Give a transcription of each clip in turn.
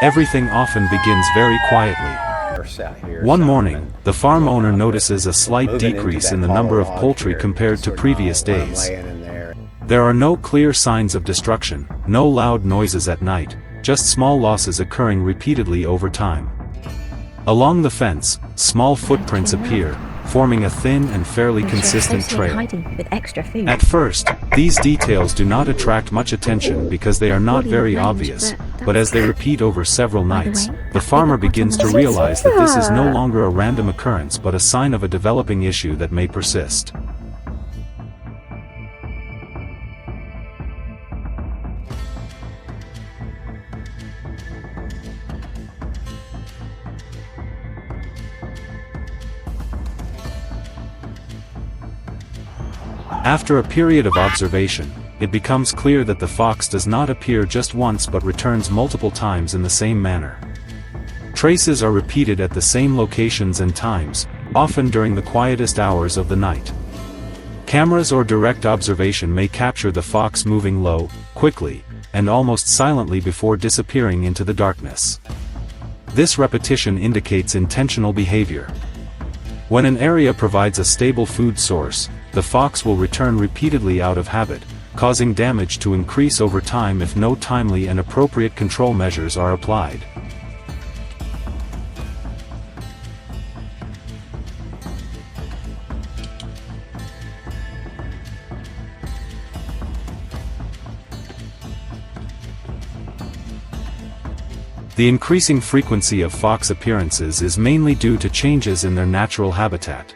Everything often begins very quietly. One morning, the farm owner notices a slight decrease in the number of poultry compared to previous days. There are no clear signs of destruction, no loud noises at night, just small losses occurring repeatedly over time. Along the fence, small footprints appear, forming a thin and fairly consistent trail. At first, these details do not attract much attention because they are not very obvious, but as they repeat over several nights, the farmer begins to realize that this is no longer a random occurrence but a sign of a developing issue that may persist. After a period of observation, it becomes clear that the fox does not appear just once but returns multiple times in the same manner. Traces are repeated at the same locations and times, often during the quietest hours of the night. Cameras or direct observation may capture the fox moving low, quickly, and almost silently before disappearing into the darkness. This repetition indicates intentional behavior. When an area provides a stable food source, the fox will return repeatedly out of habit, causing damage to increase over time if no timely and appropriate control measures are applied. The increasing frequency of fox appearances is mainly due to changes in their natural habitat.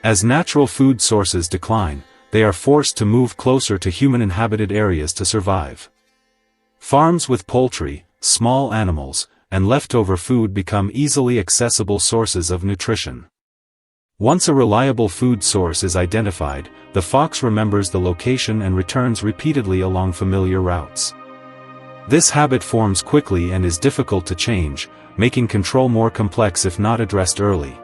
As natural food sources decline, they are forced to move closer to human-inhabited areas to survive. Farms with poultry, small animals, and leftover food become easily accessible sources of nutrition. Once a reliable food source is identified, the fox remembers the location and returns repeatedly along familiar routes. This habit forms quickly and is difficult to change, making control more complex if not addressed early.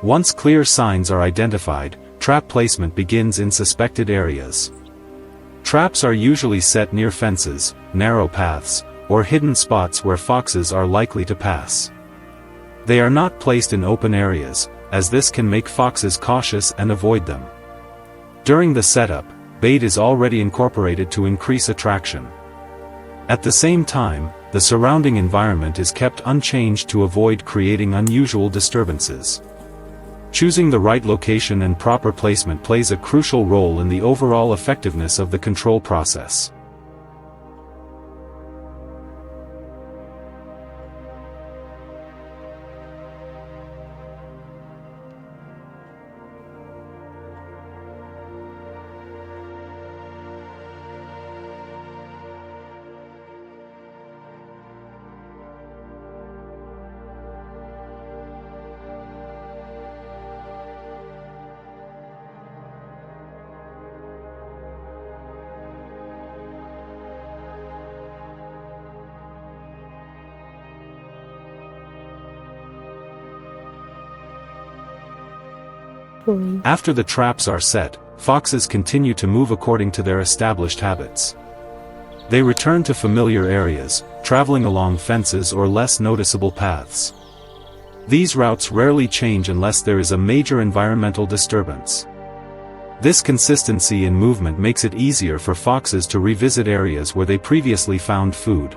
Once clear signs are identified, trap placement begins in suspected areas. Traps are usually set near fences, narrow paths, or hidden spots where foxes are likely to pass. They are not placed in open areas, as this can make foxes cautious and avoid them. During the setup, bait is already incorporated to increase attraction. At the same time, the surrounding environment is kept unchanged to avoid creating unusual disturbances. Choosing the right location and proper placement plays a crucial role in the overall effectiveness of the control process. After the traps are set, foxes continue to move according to their established habits. They return to familiar areas, traveling along fences or less noticeable paths. These routes rarely change unless there is a major environmental disturbance. This consistency in movement makes it easier for foxes to revisit areas where they previously found food.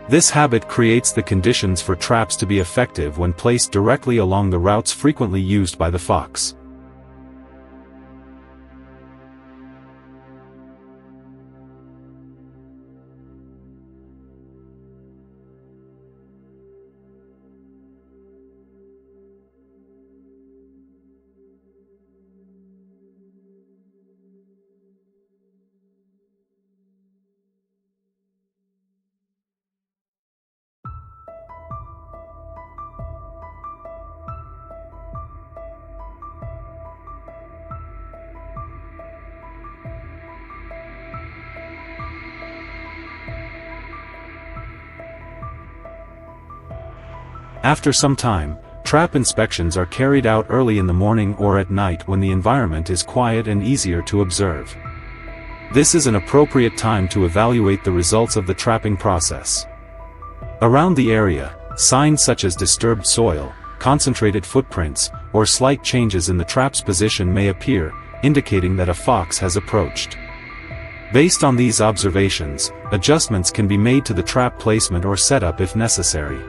This habit creates the conditions for traps to be effective when placed directly along the routes frequently used by the fox. After some time, trap inspections are carried out early in the morning or at night when the environment is quiet and easier to observe. This is an appropriate time to evaluate the results of the trapping process. Around the area, signs such as disturbed soil, concentrated footprints, or slight changes in the trap's position may appear, indicating that a fox has approached. Based on these observations, adjustments can be made to the trap placement or setup if necessary.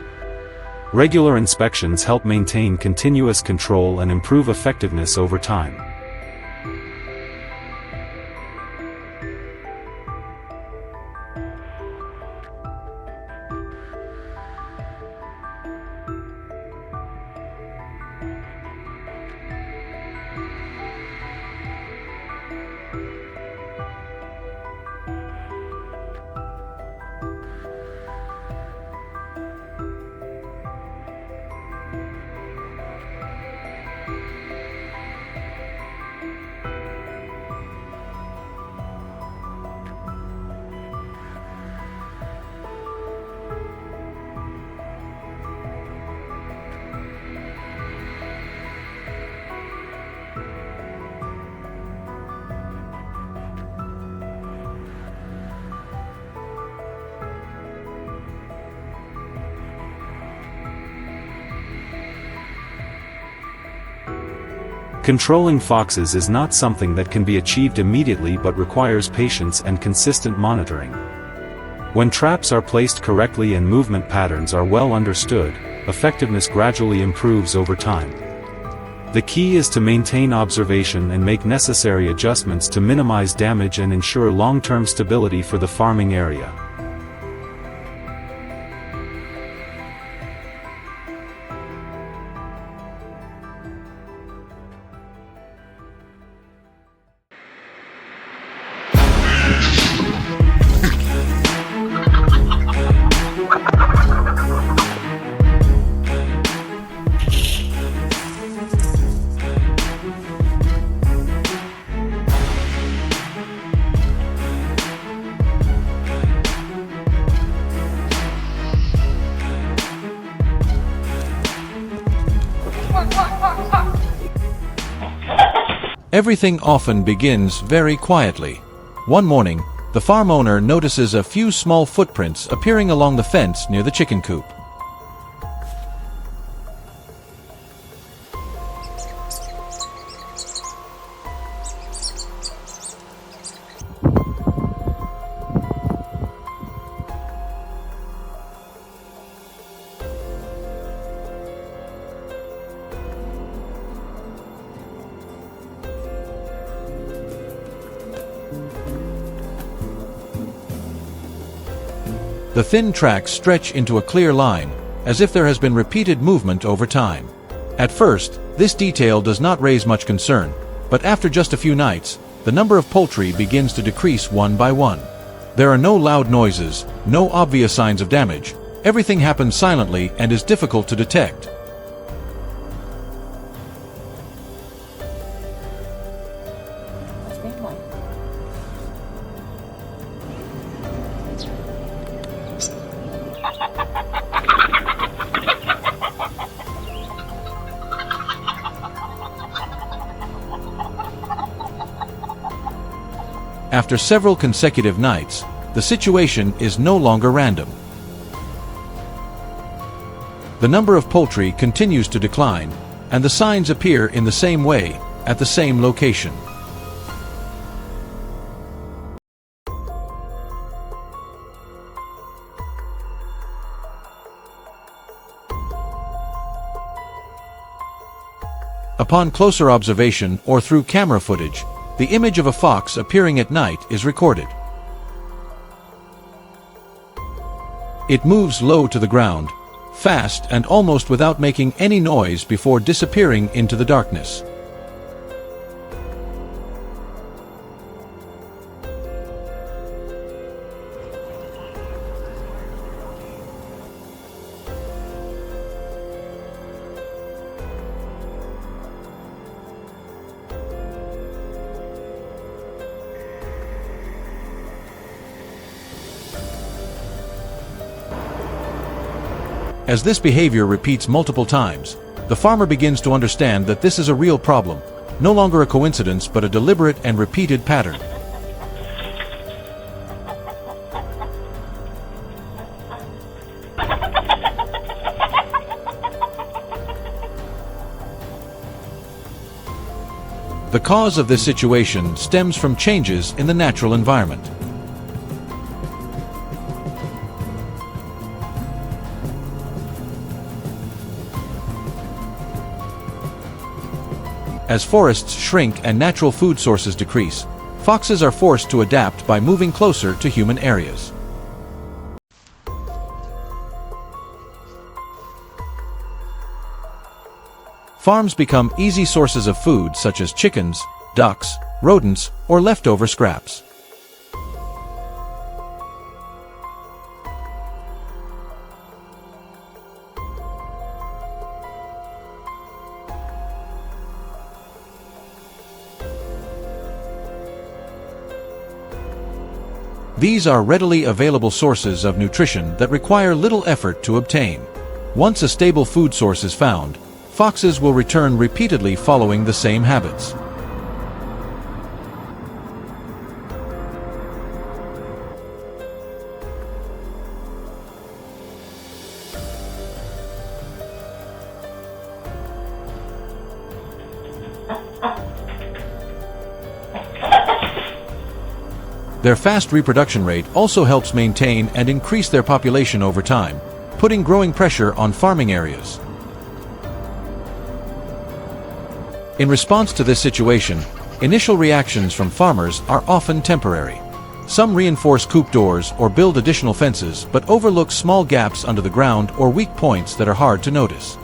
Regular inspections help maintain continuous control and improve effectiveness over time. Controlling foxes is not something that can be achieved immediately but requires patience and consistent monitoring. When traps are placed correctly and movement patterns are well understood, effectiveness gradually improves over time. The key is to maintain observation and make necessary adjustments to minimize damage and ensure long-term stability for the farming area. Everything often begins very quietly. One morning, the farm owner notices a few small footprints appearing along the fence near the chicken coop. The thin tracks stretch into a clear line, as if there has been repeated movement over time. At first, this detail does not raise much concern, but after just a few nights, the number of poultry begins to decrease one by one. There are no loud noises, no obvious signs of damage. Everything happens silently and is difficult to detect. After several consecutive nights, the situation is no longer random. The number of poultry continues to decline, and the signs appear in the same way, at the same location. Upon closer observation or through camera footage, the image of a fox appearing at night is recorded. It moves low to the ground, fast and almost without making any noise before disappearing into the darkness. As this behavior repeats multiple times, the farmer begins to understand that this is a real problem, no longer a coincidence but a deliberate and repeated pattern. The cause of this situation stems from changes in the natural environment. As forests shrink and natural food sources decrease, foxes are forced to adapt by moving closer to human areas. Farms become easy sources of food such as chickens, ducks, rodents, or leftover scraps. These are readily available sources of nutrition that require little effort to obtain. Once a stable food source is found, foxes will return repeatedly following the same habits. Their fast reproduction rate also helps maintain and increase their population over time, putting growing pressure on farming areas. In response to this situation, initial reactions from farmers are often temporary. Some reinforce coop doors or build additional fences, but overlook small gaps under the ground or weak points that are hard to notice.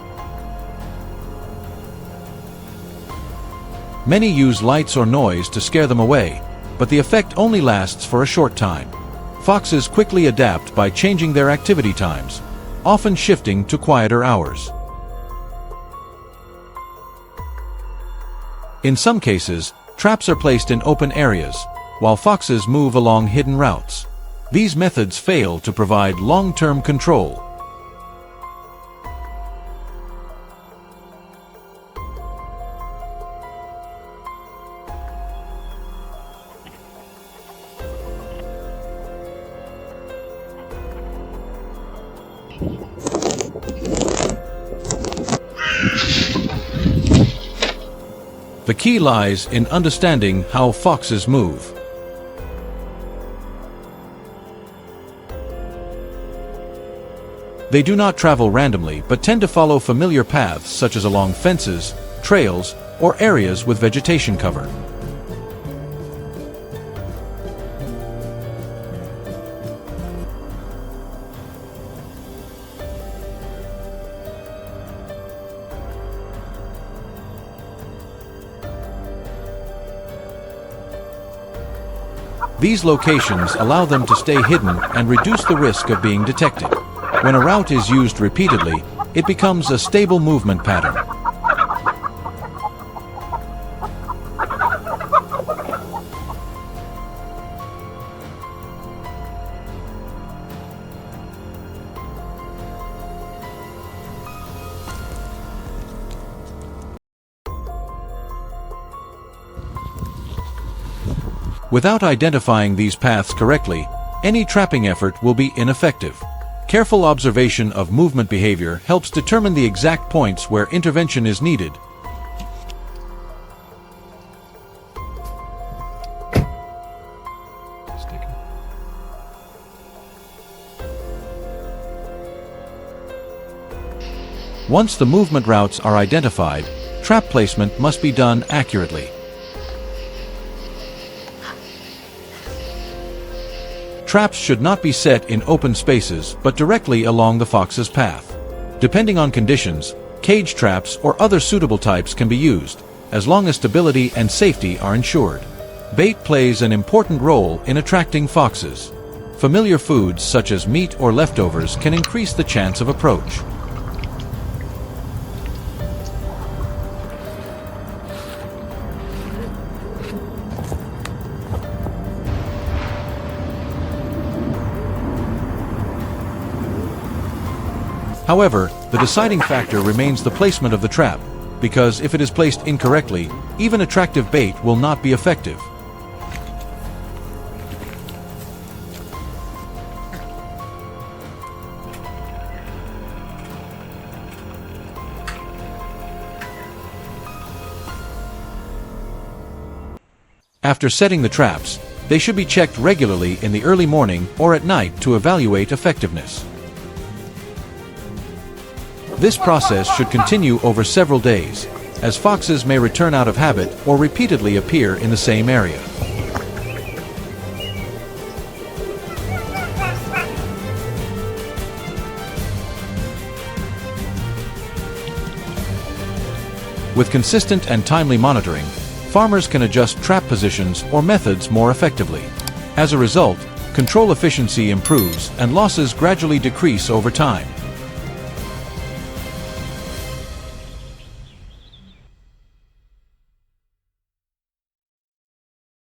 Many use lights or noise to scare them away, but the effect only lasts for a short time. Foxes quickly adapt by changing their activity times, often shifting to quieter hours. In some cases, traps are placed in open areas, while foxes move along hidden routes. These methods fail to provide long-term control. The key lies in understanding how foxes move. They do not travel randomly but tend to follow familiar paths such as along fences, trails, or areas with vegetation cover. These locations allow them to stay hidden and reduce the risk of being detected. When a route is used repeatedly, it becomes a stable movement pattern. Without identifying these paths correctly, any trapping effort will be ineffective. Careful observation of movement behavior helps determine the exact points where intervention is needed. Once the movement routes are identified, trap placement must be done accurately. Traps should not be set in open spaces but directly along the fox's path. Depending on conditions, cage traps or other suitable types can be used, as long as stability and safety are ensured. Bait plays an important role in attracting foxes. Familiar foods such as meat or leftovers can increase the chance of approach. However, the deciding factor remains the placement of the trap, because if it is placed incorrectly, even attractive bait will not be effective. After setting the traps, they should be checked regularly in the early morning or at night to evaluate effectiveness. This process should continue over several days, as foxes may return out of habit or repeatedly appear in the same area. With consistent and timely monitoring, farmers can adjust trap positions or methods more effectively. As a result, control efficiency improves and losses gradually decrease over time.